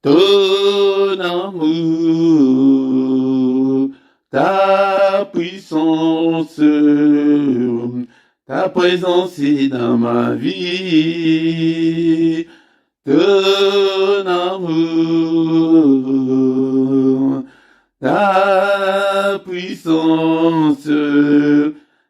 Ton amour, ta puissance, ta présence est dans ma vie. Ton amour, ta puissance,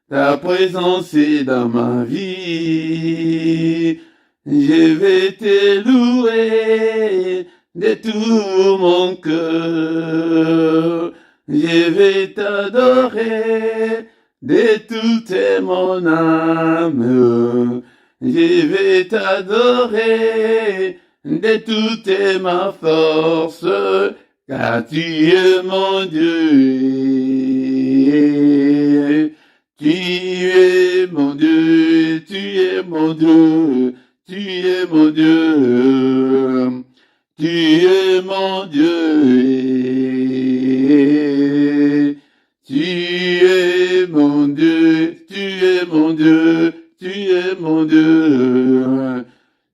ta présence est dans ma vie. Je vais te louer de tout mon cœur. Je vais t'adorer de toute mon âme. Je vais t'adorer de toute ma force, car tu es mon Dieu. Tu es mon Dieu, tu es mon Dieu, tu es mon Dieu. Tu es mon Dieu. Tu es mon Dieu, tu es mon Dieu, tu es mon Dieu.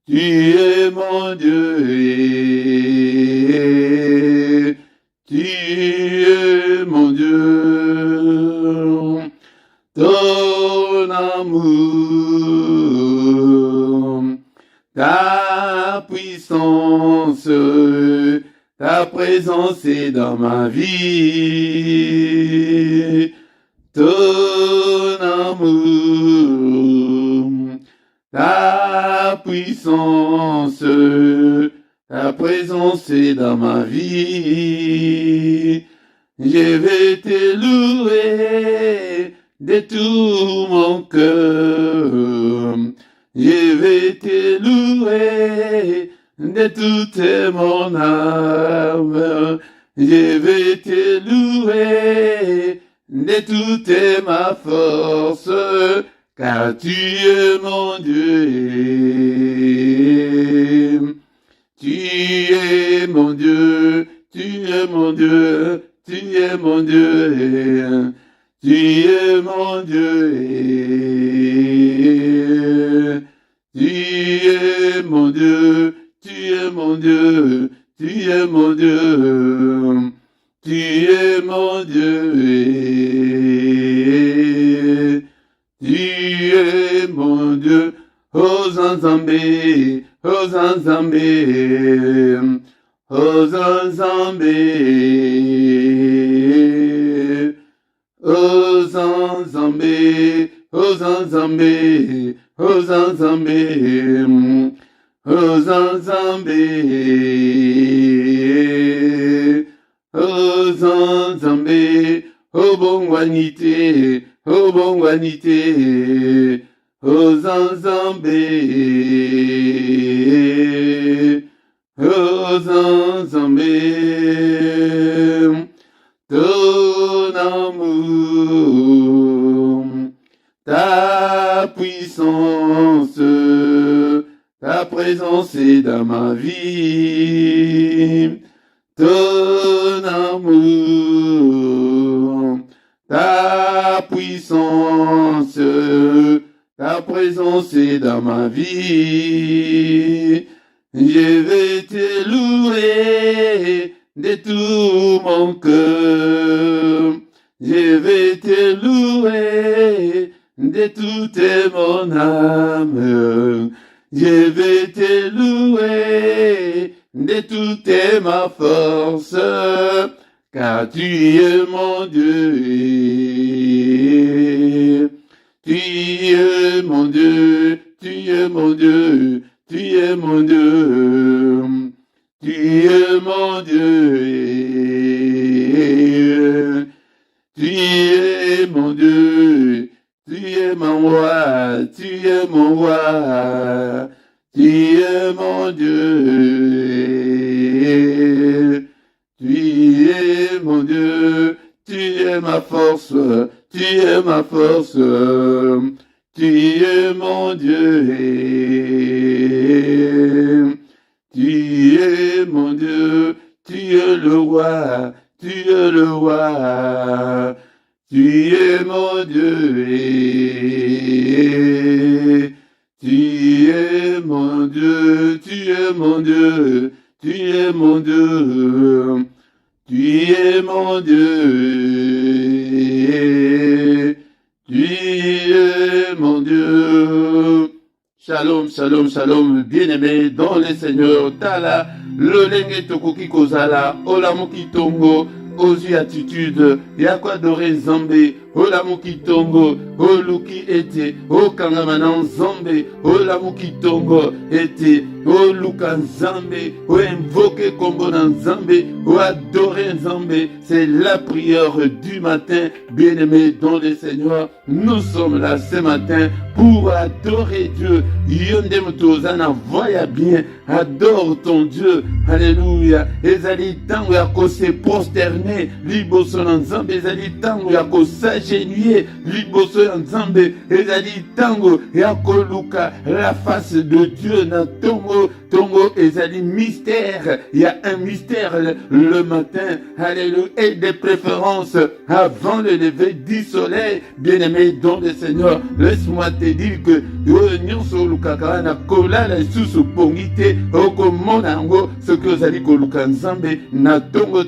Tu es mon Dieu. Tu es mon Dieu. Ton amour, ta puissance, ta présence est dans ma vie. Ton amour, ta puissance, ta présence est dans ma vie. Je vais te louer de tout mon cœur. Je vais te louer de toute mon âme. Je vais te louer de toute ma force, car tu es mon Dieu. Tu es mon Dieu, tu es mon Dieu, tu es mon Dieu. Tu es mon Dieu. Tu es mon Dieu, tu es mon Dieu, tu es mon Dieu. Tu es mon Dieu. Tu es mon Dieu. Hosanzambé, Hosanzambé, Hosanzambé. Hosanzambé, Hosanzambé, Hosanzambé, Hosanzambé, Hosanzambé, Obongwanité, Obongwanité, Hosanzambé, Hosanzambé. Ton amour, ta puissance, ta présence est dans ma vie. Ton amour, ta puissance, ta présence est dans ma vie. Je vais te louer de tout mon cœur. Je vais te louer de toute mon âme. Je vais te louer de toute ma force, car tu es mon Dieu. Tu es mon Dieu, tu es mon Dieu, tu es mon Dieu. Tu es mon Dieu. Tu es mon Dieu. Tu es mon roi. Tu es mon roi. Tu es mon Dieu. Tu es mon Dieu. Tu es ma force. Tu es ma force. Tu es mon Dieu. Tu es mon Dieu, tu es le roi, tu es le roi. Tu es mon Dieu. Tu es mon Dieu, tu es mon Dieu, tu es mon Dieu. Dieu. Shalom, shalom, shalom, bien-aimé dans le Seigneur. Tala, lolenge tokoki kozala, olamuki tongo, ozu attitude, yako adore Nzambe, olamuki tongo, oluki ete, okangamana Nzambe, olamuki tongo ete, oluka Nzambe, invoque kombo na Nzambe, adore Nzambe. C'est la prière du matin, bien-aimé dans le Seigneur. Nous sommes là ce matin pour adorer Dieu. Yonde mutozana, voya bien, adore ton Dieu. Alléluia. Ezali tango ya ko se prosterner, liboso na Nzambe. Ezali tango ya ko s'agenouiller, liboso na Nzambe. Ezali tango ya ko luka la face de Dieu na tongo. Tongo ezali mystère. Il y a un mystère le matin. Alléluia. Et de préférence avant le lever du soleil. Bien-aimé dans le Seigneur, laisse-moi te dire que nyonso lukaka na kola la susu pongite okomona yango soki ozali koluka Nzambe na tongo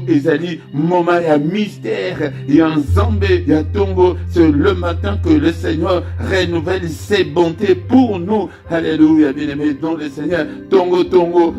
ezali moment ya mystère ya Nzambe ya tongo. C'est le matin que le Seigneur renouvelle ses bontés pour nous. Alléluia, bien-aimé dans le Seigneur. Tongo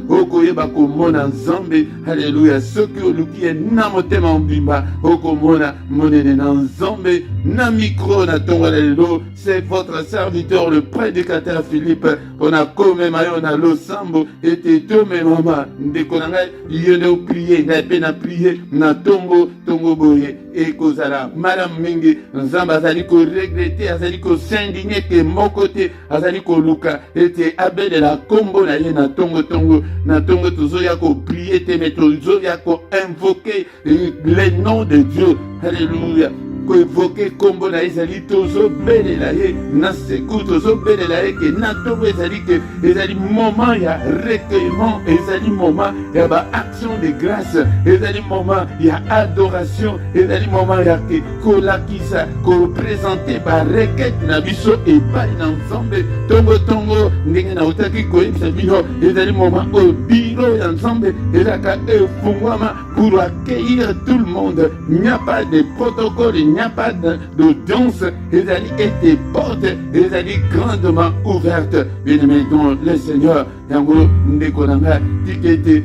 okoyeba komona Nzambe. Alléluia. Soki oluki na motema mbimba okomona monene na Nzambe. Na micro na tongo lelo, c'est votre serviteur le prédicateur Philippe. On a comme mayo na losambo et to me mama ndeko na ngai yende prier na pe na prier na tongo boye et kozala madame mingi Nzamba azali ko regretter, azali ko s'indigner que mon côté azali ko luka ete abele la kombo na ye na tongo tozo ya ko prier te metozo ya ko invoquer les noms de Dieu. Alléluia. Ko évoquer kombo na ezali tozo bele la ye na seku tozo bele la ye ke na tongo ezali moment ya recueillement, ezali moment ya ba action de grâce, ezali moment ya adoration, ezali moment ya ke kolakisa ko présenter ba requête na biso et pas na Nzambe. Tongo ndenge na utaki ko yebisa bino ezali moment au biro ya Nzambe ezaka efungwama pour accueillir tout le monde. Il n'y a pas de protocole, il n'y a pas d'audience. Ezali et portes, ezali grandement ouvertes. Bien-aimé dans le Seigneur, yango ndeko nanga tikete.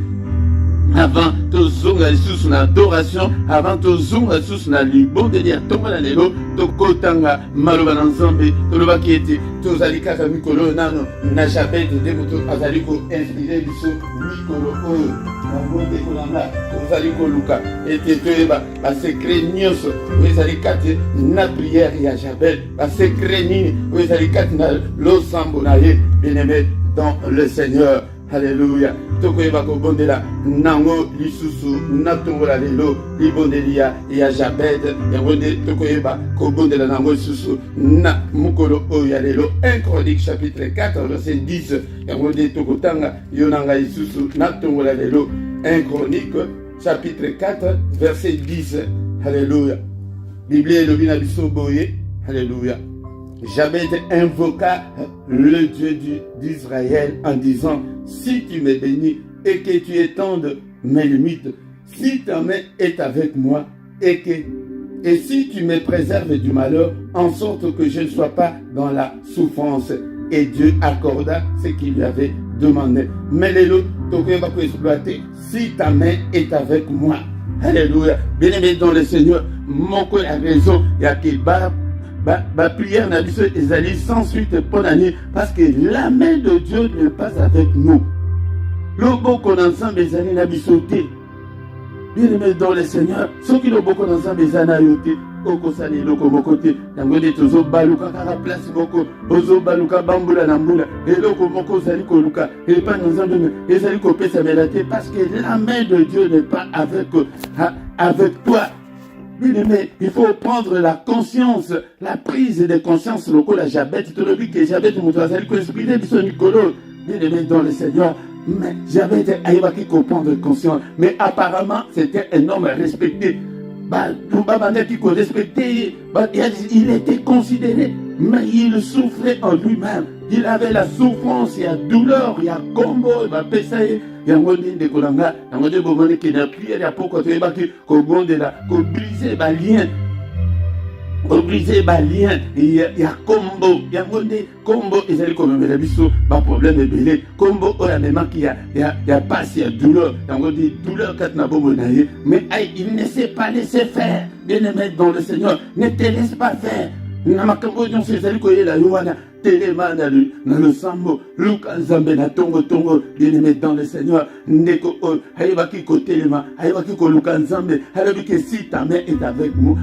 Avant tozonga lisusu na adoration, avant tozonga lisusu na libondeli ya tongo na lelo, tokotanga maloba na Nzambe, tolobaki ete tozali kaka mikolo nano na Jabez nde moto azali ko inspire biso mikolo oyo yango ndeko nanga tozali koluka ete toyeba basekret nyonso oyo ezali kati na priere ya Jabez, basekret nini oyo ezali kati na losambo na ye. Bien-aimé dans le Seigneur. Alléluia. Tokoyeba ko bondela nango lisusu na tongola lelo libondelia ya Jabez yango nde tokoyeba ko bondela nango lisusu na mukolo oyo ya lelo. 1 Chronique chapitre 4 verset 10 yango nde tokotanga yonanga lisusu na tongola lelo. 1 Chronique chapitre 4 verset 10. Alléluia. Bible elobi na biso boye. Alléluia. Jabez invoqua le Dieu d'Israël en disant: si tu me bénis et que tu étendes mes limites, si ta main est avec moi et si tu me préserves du malheur, en sorte que je ne sois pas dans la souffrance. Et Dieu accorda ce qu'il lui avait demandé. Mais les autres, tu vas exploiter si ta main est avec moi. Alléluia. Bien-aimé dans le Seigneur, mon cœur a raison, il y a qu'il bat. Ma prière n'a biso ezali sans suite pour l'année parce que la main de Dieu n'est pas avec nous. Loboko ensemble ezali na biso te. Bien-aimé dans le Seigneur, ceux qui loboko ensemble ezali na yo te, okosali loko moko te. Yango nde tozo baluka kaka place moko, ozo baluka bambula na mbula, eloko moko ezali koluka, et pas ensemble ezali kopesa melate parce que la main de Dieu n'est pas avec toi. Bien-aimé, il faut prendre la conscience, la prise de conscience locale à Jabez. Tu le dis que Jabez nous a dit que l'esprit de son Nicolo, bien-aimé dans le Seigneur. Mais Jabez a eu comprendre conscience. Mais apparemment, c'était un homme respecté. Il était considéré, mais il souffrait en lui-même. Il avait la souffrance, il y a douleur, il y a combo, il va peser. Il y a un monde de Kolanga, il y a un monde de Bomone qui n'a plus, il y a pourquoi tu es battu, qu'on bonde là, qu'on brise les liens. briser ba lien ya combo ya ngonde combo ezali komemela biso ba problème ebele combo oya memaki ya passe ya douleur ya ngonde douleur kat na bobo na ye mais il ne sait pas laisser faire. Bien-aimé dans le Seigneur, ne te laisse pas faire. Na makambo nyonso ezali koyela yo wana telema na le sambo luka nzambe na tongo bien-aimé dans le Seigneur ndeko hayebaki ko telema hayebaki ko luka nzambe hayebaki si ta main est avec nous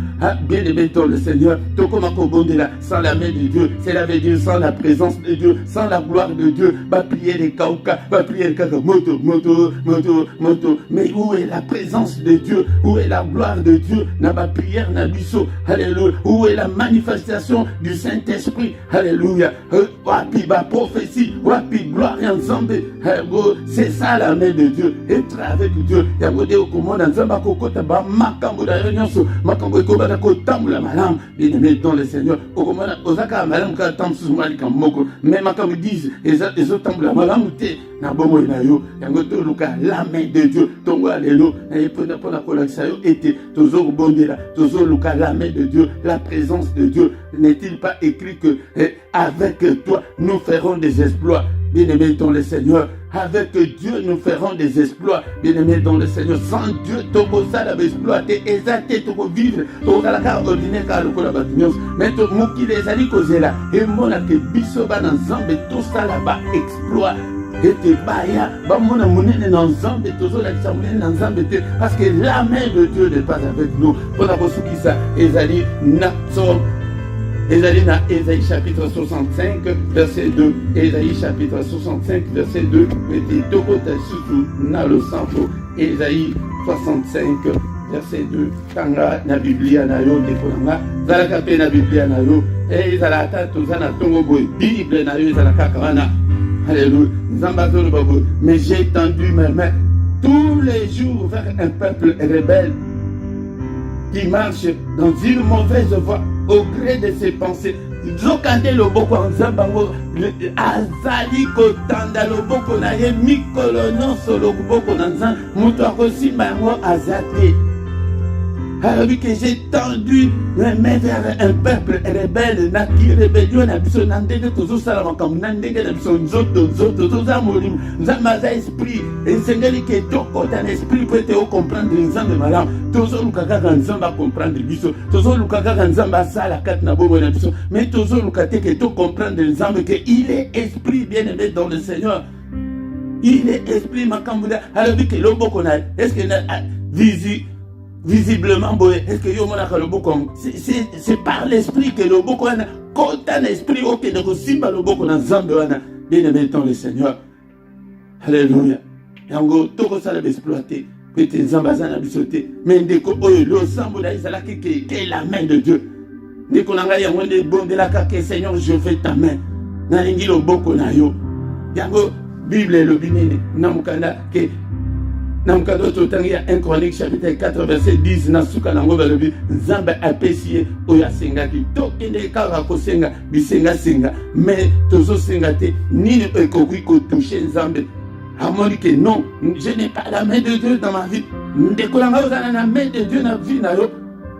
bien-aimé dans le Seigneur tokoma ko bondela sans la main de Dieu, cela veut dire sans la présence de Dieu, sans la gloire de Dieu, va prier les kauka, va prier les kaka moto mais où est la présence de Dieu, où est la gloire de Dieu na ba prière na biso, alléluia, où est la manifestation du Saint-Esprit, alléluia. Wapi ba prophétie, wapi gloire ensemble. C'est ça la main de Dieu. Être avec Dieu. Yagode okomona nzamba kokota ba makambo da nyonso. Makambo ekobana ko tambula malam. Bien-aimé dans le Seigneur. Okomona ozaka malam ka tamsu mali kamoko. Mais makambo disent ezo tambula malam te na bomo na yo. Yangoto luka la main de Dieu. Tongo alelo na yepona pona kolakisa yo ete tozo bondela, tozo luka la main de Dieu, la présence de Dieu. N'est-il pas écrit que avec toi, nous ferons des exploits. Bien-aimés dans le Seigneur, avec Dieu, nous ferons des exploits. Bien-aimés dans le Seigneur, sans Dieu, tout ça va exploiter, exalter, tout vivre, tout ça va ordinaire, car le coup là-bas, mais tout le monde qui les a dit causer là, et mon a que bisoba dans Zambé, tout ça là-bas exploit. Et te baya, bah mon amour dans Zambé, tout ça là, dans Zambé, parce que la main de Dieu n'est pas avec nous. Pour la personne qui ça, Ezali, Natsom. Esaïe chapitre 65, verset 2. Esaïe chapitre 65, verset 2. Mettez deux côtés sous na le centre. Esaïe 65, verset 2. Tanga na Biblia na yo dekolanga. Zalaka pe na Biblia na yo. Et zalata tozana tongo boy. Bible na yo zalaka kawana. Alléluia. Zambazolo babo. Mais j'ai tendu mes mains tous les jours vers un peuple rebelle qui marche dans une mauvaise voie au gré de ses pensées. Zokande loboko nzambango azali kotanda loboko na ye mikolo nyonso loboko na nzambe mutu akosimba yango azate. Alors que j'ai tendu mes mains vers un peuple rebelle, qui rébellion na biso na ndenge tozosala makambo na ndenge na biso nzoto toza molimo nzambe aza esprit esengeli ke tokota na esprit po ete ocomprendre nzambe malamu tozoluka kaka nzambe acomprendre biso tozoluka kaka nzambe asala kati na bomoi na biso mais tozoluka te ke tocomprendre nzambe ke il est esprit bien aimé dans le Seigneur, il est esprit makambo alors que loboko na est-ce que visiblement boy est-ce que yo mona ka loboko c'est par l'esprit que loboko wana kota na esprit oke de kosimba loboko na nzambe wana bien aimé dans le Seigneur, alléluia. Yango toko sala exploiter peut-être nzambe azana bisote mais ndeko oyo lo sambo na izala ke la main de Dieu ndeko nanga yango nde bondela ka ke Seigneur je fais ta main na lingi loboko na yo yango Bible lo binene na mukanda ke na mukando totangi ya 1 Chronique chapitre 4 verset 10 na suka nango balobi nzambe apesi oya sengaki tokende kaka kosenga bisenga senga mais tozo senga te nini ekoki ko toucher nzambe amoni que non, je n'ai pas la main de Dieu dans ma vie ndekolanga ozana na main de Dieu na vie na yo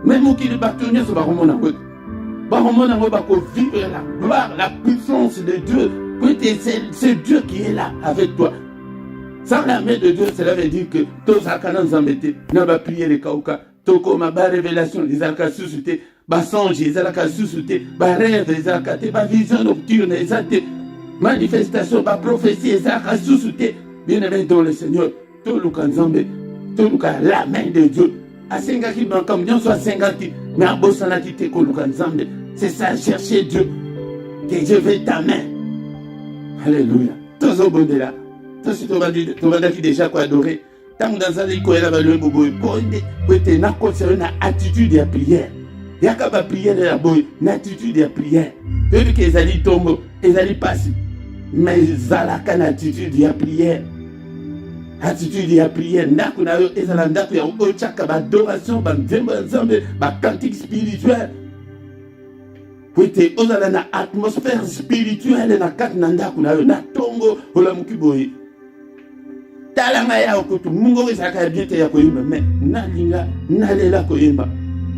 même qui le bâtonnier sur baromona ngo baromona ngo bako vivre la gloire la puissance de Dieu. C'est Dieu qui est là avec toi. Sans la main de Dieu, cela veut dire que tous à Kanan Zambete, n'a pas prié les Kauka, Toko ma révélation, les alaka suscité, ba songe, les alaka suscité, ba rêve, les alaka, ba vision nocturne, les alaka, manifestation, ba prophétie, les alaka suscité, bien aimé dans le Seigneur, tout le Kanzambe, tout le la main de Dieu, à Sengaki, comme Dieu soit Sengaki, mais à Bossanaki, te Kanzambe, c'est ça, chercher Dieu, que je vais ta main. Alléluia. Tous au bon de là. Tout va dire déjà quoi adorer. Tant dans un écho, elle a le bobo. Pour être na conserver une attitude de prière. Il y a qu'à prier de la boy, une attitude de prière. Depuis qu'ils allaient tomber, ils allaient passer. Mais ils allaient qu'à une attitude de prière. Attitude de prière. Nakuna yo, ils allaient ndaku ya ochaka ba adoration, ba nzembo ensemble, ba cantique spirituel. Kwete ozala na atmosphère spirituelle na kati na ndaku na yo na tongo ola mukiboyi talanga ya okutu mungo ezaka bien te ya koyimba mais nalinga nalela koyimba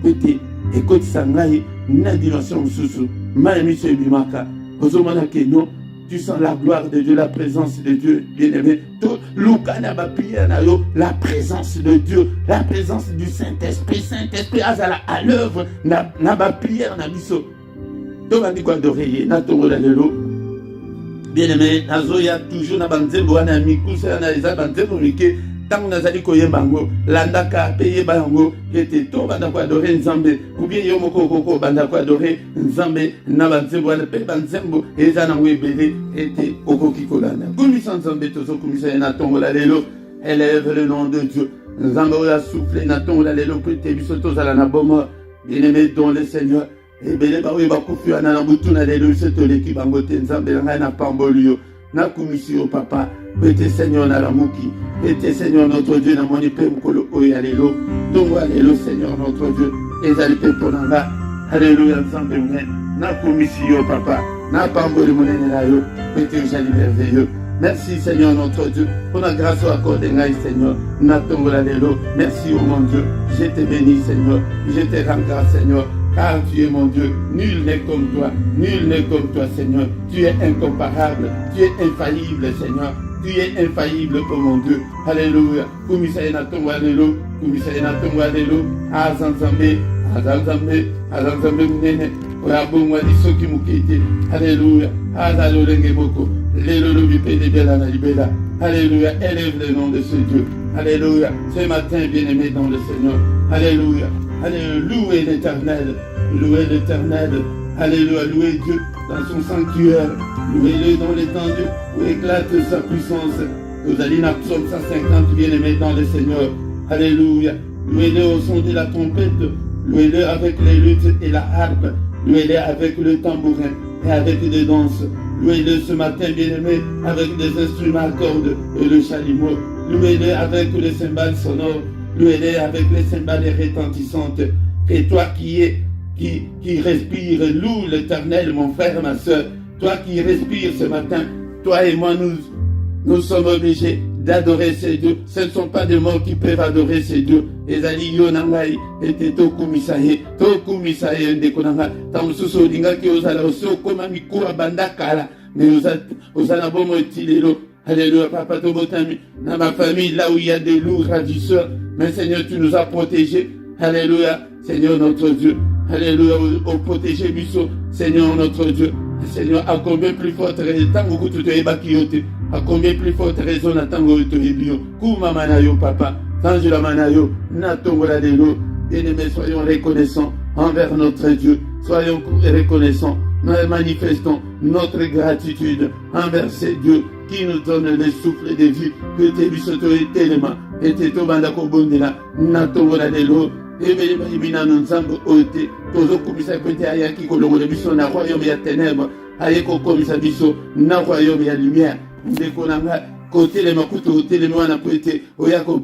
kwete ekoti sangai na dimension mosusu ma émission ebimaka ozomona ke non tu sens la gloire de Dieu, la présence de Dieu, bien-aimé. Tout l'oukana bapia na yo, la présence de Dieu, la présence du Saint-Esprit. Saint-Esprit azala à l'œuvre na bapia na biso. To bandi ko adorer na tongo la lelo. Bien-aimé, nazoya toujours na banzembo wana mikusa na eza banzembo mike. Tant nazali koyemba ngo landaka peye bango ete to banda ko adorer nzambe ou bien yo moko koko banda ko adorer nzambe na banzembo na pe banzembo eza na ngwebele ete okoki kolanda kumisa nzambe tozo kumisa na tongo la lelo élève le nom de Dieu nzambe oya souffle na tongo la lelo pe te biso tozala na bomo bien-aimé dans le Seigneur ebele ba oyo bakufi wana na butu na lelo se toleki bango te nzambe ngai na pambolio na kumisio papa Pete Seigneur na lamuki, Pete Seigneur notre Dieu na moni pe mukolo oya lelo, tongo lelo Seigneur notre Dieu, ezali pe ponanga, alléluia nzambe mwen, na komisio papa, na pamboli monene na yo, Pete jali merveilleux. Merci Seigneur notre Dieu, pour la grâce accordée ngai Seigneur, na tongo la lelo, merci oh mon Dieu, je te bénis Seigneur, je te rends grâce Seigneur, car tu es mon Dieu, nul n'est comme toi Seigneur, tu es incomparable, tu es infaillible Seigneur, tu es infaillible pour mon Dieu, alléluia, kumisaye na tongo alelo, azanzambe mnene, oyabongwa lisoki mukete, alléluia, azalolenge moko, lelo lobipe de bela na libela, alléluia, élève le nom de ce Dieu, alléluia, ce matin bien-aimé dans le Seigneur, alléluia, louez l'Éternel, alléluia, louez Dieu dans son sanctuaire, louez-le dans l'étendue où éclate sa puissance. Vous allez dans Psaume 150, bien-aimé dans le Seigneur, alléluia, louez-le au son de la trompette, louez-le avec les luttes et la harpe, louez-le avec le tambourin et avec des danses, louez-le ce matin, bien-aimé, avec des instruments à cordes et le chalumeau, louez-le avec les cymbales sonores, louez-le avec les cymbales retentissantes. Et toi qui respire, loue l'Éternel, mon frère, ma soeur. Toi qui respires ce matin, toi et moi, nous sommes obligés d'adorer ces dieux. Ce ne sont pas des morts qui peuvent adorer ces dieux. Ezali yonangai ete tokumisaye ndekonanga. Tamususu olinga ki ozala oso koma mikura bandakala. Mais ozala bomo etilelo. Alléluia, papa Tobotami, dans ma famille, là où il y a des loups ravisseurs. Mais Seigneur, tu nous as protégés. Alléluia, Seigneur notre Dieu. Alléluia, au protégé Bisso, Seigneur notre Dieu. Seigneur, à combien plus forte raison, tango kutu te ebakiote, à combien plus forte raison na tango to ebio. Kuma manayo papa, tanjula manayo, na tongo la delo. Bien-aimés, soyons reconnaissants envers notre Dieu. Soyons reconnaissants. Nous manifestons notre gratitude envers ces dieux qui nous donnent le souffle de vie. Que te bisoto etelema, et te tobanda kobondela, na tongo la delo. Ebele ibina nzambo ote tozo komisa kwete ayaki kolongola biso na royaume ya ténèbres ayeko komisa biso na royaume ya lumière ndeko nanga kotelema kutu otelema wana kwete oyako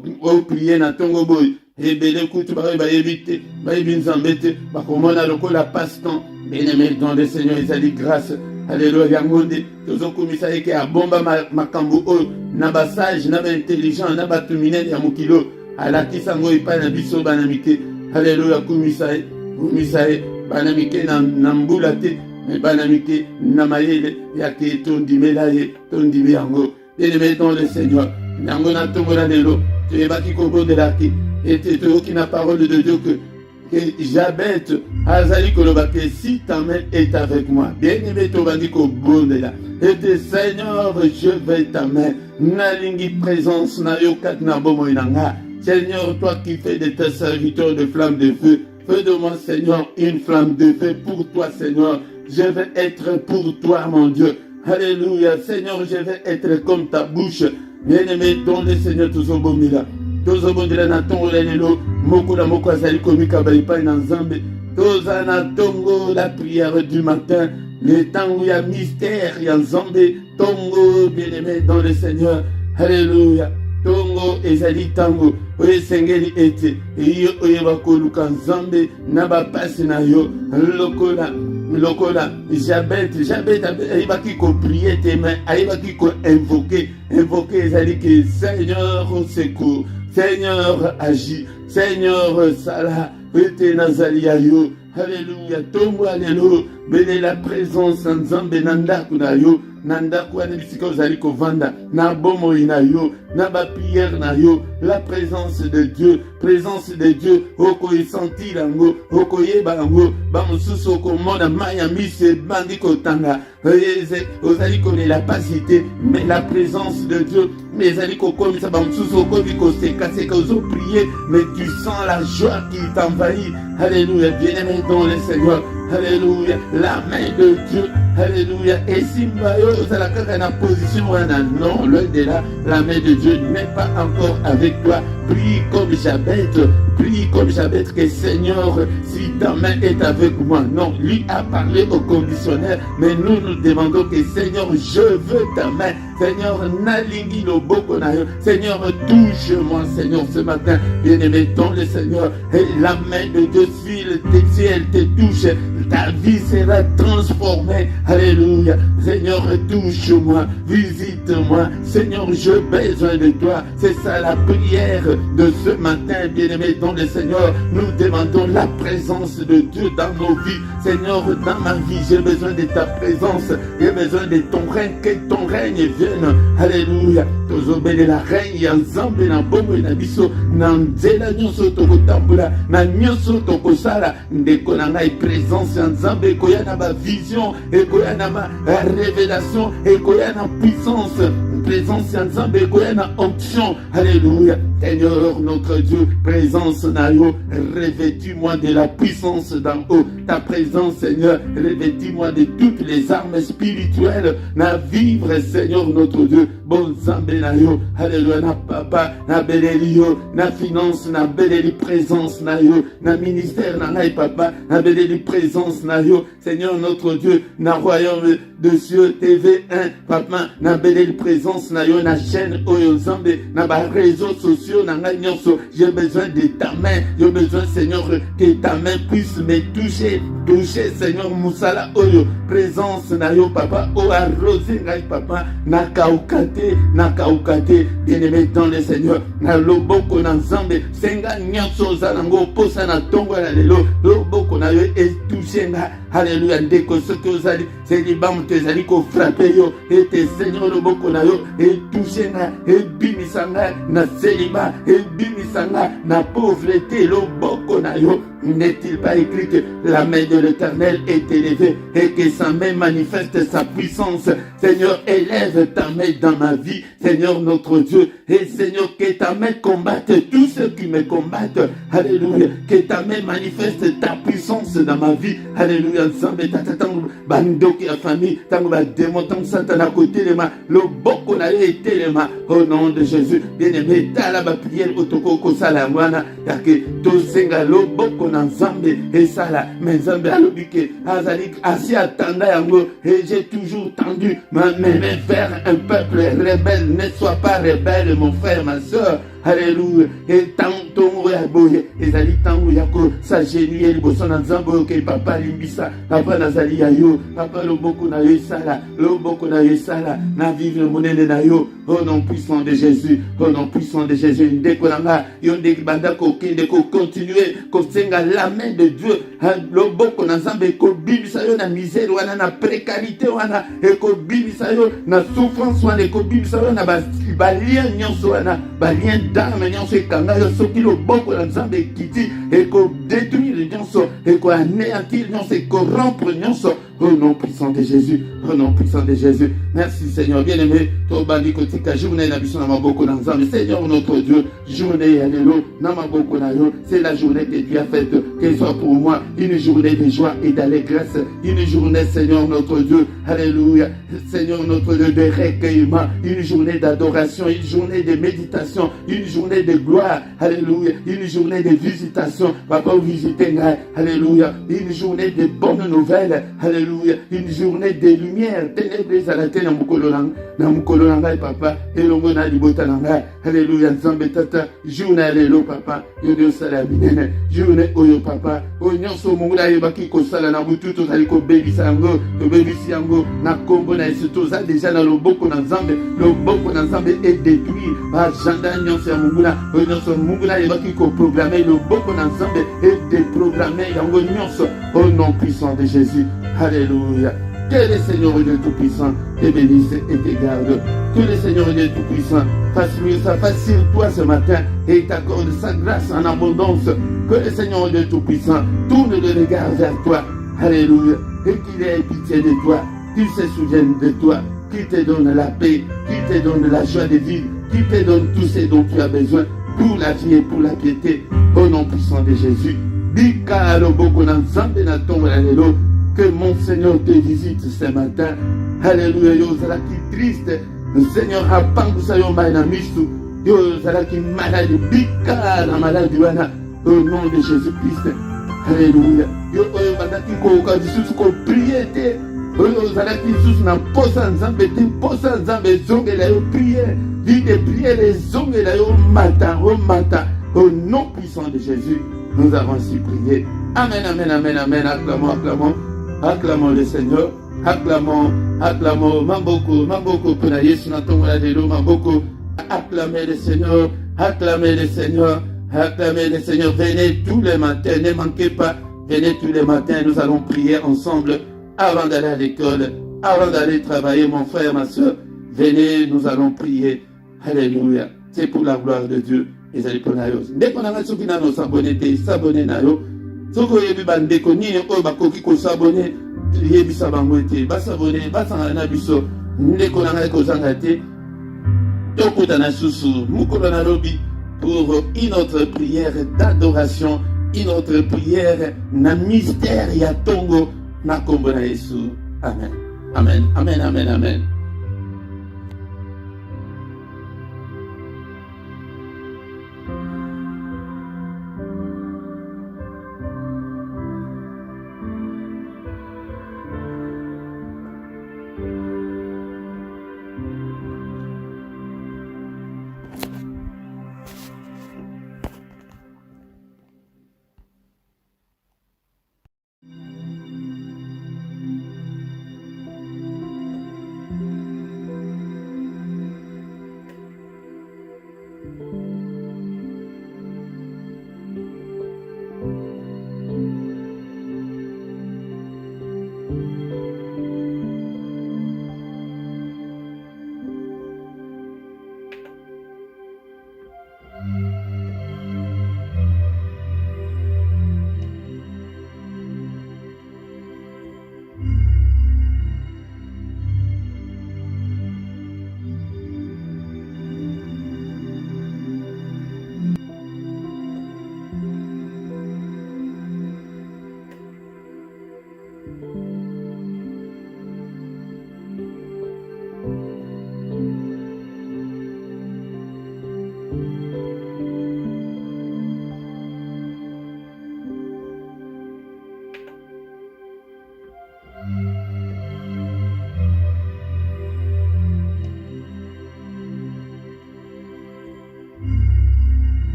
prier na tongo boy ebele kutu bayebite bayebi nzambe te bakomona lokola passe-temps bien-aimé dans le Seigneur ezali grâce alléluia yangonde tozo komisa eke abomba makambo oyo na basage na intelligent na batu minene ya mokilo alakisa ngo epai na biso banamike alléluia kumisaye banamike na mbula te me banamike na mayele yake tondimela ye tondimi yango bien-aimé dans le Seigneur yango na tongo na lelo toyebaki kobondelaki ete toyoki na parole de Dieu que Jabet azali koloba ke si ta main est avec moi bien-aimé tobandi kobondela ete Seigneur je vais ta main nalingi présence na yo kati na bomoi na nga. Seigneur, toi qui fais de tes serviteurs de flammes de feu, fais de moi, Seigneur, une flamme de feu pour toi, Seigneur. Je vais être pour toi, mon Dieu. Alléluia. Seigneur, je vais être comme ta bouche. Bien-aimé, dans le Seigneur, tozobomila. Tozobomila na tongo lelo, moko na moko azali komika baipai na nzambe. Toza na tongo la prière du matin. Le tango ya mystère ya nzambe. Tongo, bien-aimé, dans le Seigneur. Alléluia. Tongo ezali tango oye sengeli ete iyo oyeba koluka nzambe na bapasi na yo lokola Jabet ayebaki koprier te mais ayebaki koinvoke ezali ke Seigneur au secours, Seigneur agis, Seigneur sala ete nazali ya yo Alléluia. Tongo alléluia. Béné la présence en Nzambe nandaku na yo. Nandaku wana bisika ozali kovanda. Na bomo ina yo. Na ba prière na yo. La présence de Dieu. Présence de Dieu. Oko isanti lango. Oko yeba lango. Ba mususu oko mona maya mise bandi kotanga. Ozali kone la pasité. Mais la présence de Dieu. Mais ozali koko misa ba mususu oko viko seka seka ozo prier. Mais tu sens la joie qui t'envahit. Alléluia. Bien-aimé dans le Seigneur. Alléluia. La main de Dieu. Alléluia. Et si Mbayo ozalaka na position wana, non, loin de là, la main de Dieu n'est pas encore avec toi. Prie comme Jabez. Prie comme Jabez que Seigneur, si ta main est avec moi. Non, lui a parlé au conditionnel, mais nous nous demandons que Seigneur, je veux ta main. Seigneur, nalingi no boko na yo. Seigneur, touche-moi, Seigneur, ce matin. Bien-aimé dans le Seigneur. Et la main de Dieu, si elle te touche, ta vie sera transformée. Alléluia. Seigneur, touche-moi, visite-moi. Seigneur, j'ai besoin de toi. C'est ça la prière de ce matin, bien-aimé dans le Seigneur. Nous demandons la présence de Dieu dans nos vies. Seigneur, dans ma vie, j'ai besoin de ta présence. J'ai besoin de ton règne, que ton règne vienne. Alléluia. Tozobele la règne ensemble na bongo na biso na nzela nyonso tokotambula na nyonso tokosala ndeko na ngai présence ensemble ekoya na ba vision ekoya na ma révélation ekoya na puissance présence ensemble ekoya na onction. Alléluia. Seigneur notre Dieu, présence na yo, revêtis-moi de la puissance d'en haut. Ta présence, Seigneur, revêtis-moi de toutes les armes spirituelles. Na vivre, Seigneur notre Dieu, bon Zambé na yo. Alléluia. Na papa, na beleli yo, na finance, na beleli présence na yo, na ministère na ngai papa, na beleli présence na yo. Seigneur notre Dieu, na royaume de cieux TV1, papa, na beleli présence na yo, na chaîne Oyo Zambé, na ba réseaux sociaux. J'ai besoin de ta main. J'ai besoin, Seigneur, que ta main puisse me toucher. Toucher, Seigneur, Moussala Oyo. Présence, na yo, papa. O arrosé, papa. Na kaukate. Bien-aimé dans le Seigneur. Na loboko na nzambe. Senga nyonso zanango. Posa na tongo la lelo. Loboko na yo et toucher nga. Alléluia. Ndeko ce que vous allez. C'est les bam te zali ko frapper yo. Et te Seigneur loboko na yo. Et toucher nga. Et bimisanga. Na célibat. Et bimisanga na pauvreté loboko na yo. N'est-il pas écrit que la main de l'Éternel est élevée et que sa main manifeste sa puissance? Seigneur, élève ta main dans ma vie, Seigneur notre Dieu. Et Seigneur, que ta main combatte tous ceux qui me combattent. Alléluia. Que ta main manifeste ta puissance dans ma vie. Alléluia. Ensemble, tatatango bandoki a famille, tango ba démon, tango Satan à côté de ma, le boko na été les mains. Au nom de Jésus, bien-aimé, ta la prière otoko ko salamwana, yake to senga le boko na Nzambe et ça là, mais Nzambe a l'obike, azali asi attenda yango, et j'ai toujours tendu ma main vers un peuple rebelle. Ne sois pas rebelle, mon frère, ma soeur. Alléluia. Et tango ya boye, ezali tango yako sa génie liboso na Nzambe ke papa limbisa, papa nazali ya yo, papa loboko na yo sala, loboko na yo sala, na vivre monene na yo. Au nom puissant de Jésus, au nom puissant de Jésus, ndeko nanga, yo ndeki banda ko kende ko continuer ko senga la main de Dieu. Loboko na Nzambe ko bibisa yo na misère wana na précarité wana, e ko bibisa yo na souffrance wana, e ko bibisa yo na ba lien nyonso wana, ba lien d'âme nyonso ekanga yo soki loboko na Nzambe ekiti, e ko détruire nyonso, e ko anéantir nyonso, e ko rompre nyonso. Au nom puissant de Jésus, au nom puissant de Jésus. Merci Seigneur, bien-aimé. Tobandi kotika journée na biso na maboko na Nzambe. Seigneur notre Dieu, journée ya lelo na maboko na yo. C'est la journée que tu as faite, qu'elle soit pour moi une journée de joie et d'allégresse, une journée Seigneur notre Dieu, alléluia. Seigneur notre Dieu, de recueillement, une journée d'adoration, une journée de méditation, une journée de gloire, alléluia, une journée de visitation. Papa visiter, alléluia, une journée de bonnes nouvelles, alléluia. Une journée de lumière, ténèbres à la terre, na mukolo nanga papa, elongo na libota nanga, alléluia, Nzambe tata, journée lelo papa, yodo sala binene, journée oyo papa, onyoso mongula yebaki ko sala na butu to zali ko bebisa yango, to bebisi yango na kombo na Yesu to za déjà na loboko na Nzambe est détruit, agenda nyonso ya munguna oyo nyonso munguna ayebaki koprograme loboko na nzambe edeprograme yango nyonso au nom puissant de Jésus. Alléluia. Que le Seigneur Dieu Tout-Puissant te bénisse et te garde. Que le Seigneur Dieu Tout-Puissant fasse mieux sa face sur toi ce matin et t'accorde sa grâce en abondance. Que le Seigneur Dieu Tout-Puissant tourne le regard vers toi. Alléluia. Et qu'il ait pitié de toi, qu'il se souvienne de toi, qu'il te donne la paix, qu'il te donne la joie de vivre, qu'il te donne tout ce dont tu as besoin pour la vie et pour la piété. Au nom puissant de Jésus. Que mon Seigneur te visite ce matin. Alléluia. Yo zalaki triste. Le Seigneur a pangusa yo maina misu. Yo zalaki malade. Bika la maladie wana. Au nom de Jésus-Christ. Alléluia. Yo oyo bandaki koka lisusu ko prier te. Oyo zalaki lisusu na posa nzambe te. Posa nzambe zongela yo prier. Vie de prière zongela yo matin. Au matin. Au nom puissant de Jésus. Nous avons ainsi prié. Amen, amen, amen, amen. Acclamons, acclamons. Acclamons le Seigneur, acclamons, acclamons, mamboko, pour la Yesu na tongo la lelo, mamboko, acclamez le Seigneur, acclamez le Seigneur, acclamez le Seigneur. Venez tous les matins, ne manquez pas, venez tous les matins, nous allons prier ensemble avant d'aller à l'école, avant d'aller travailler, mon frère, ma soeur. Venez, nous allons prier. Alléluia. C'est pour la gloire de Dieu. Les aliponayos. Dès qu'on a ceux qui n'ont s'abonner nayo. Soko yebi bandeko nini oyo bakoki kosabone yebisa bango ete basabone basangana na biso ndeko na ngai kozanga te tokutana susu mukolo na lobi pour une autre prière d'adoration, une autre prière na mystère ya tongo na kombo na Yesu. Amen, amen, amen, amen, amen.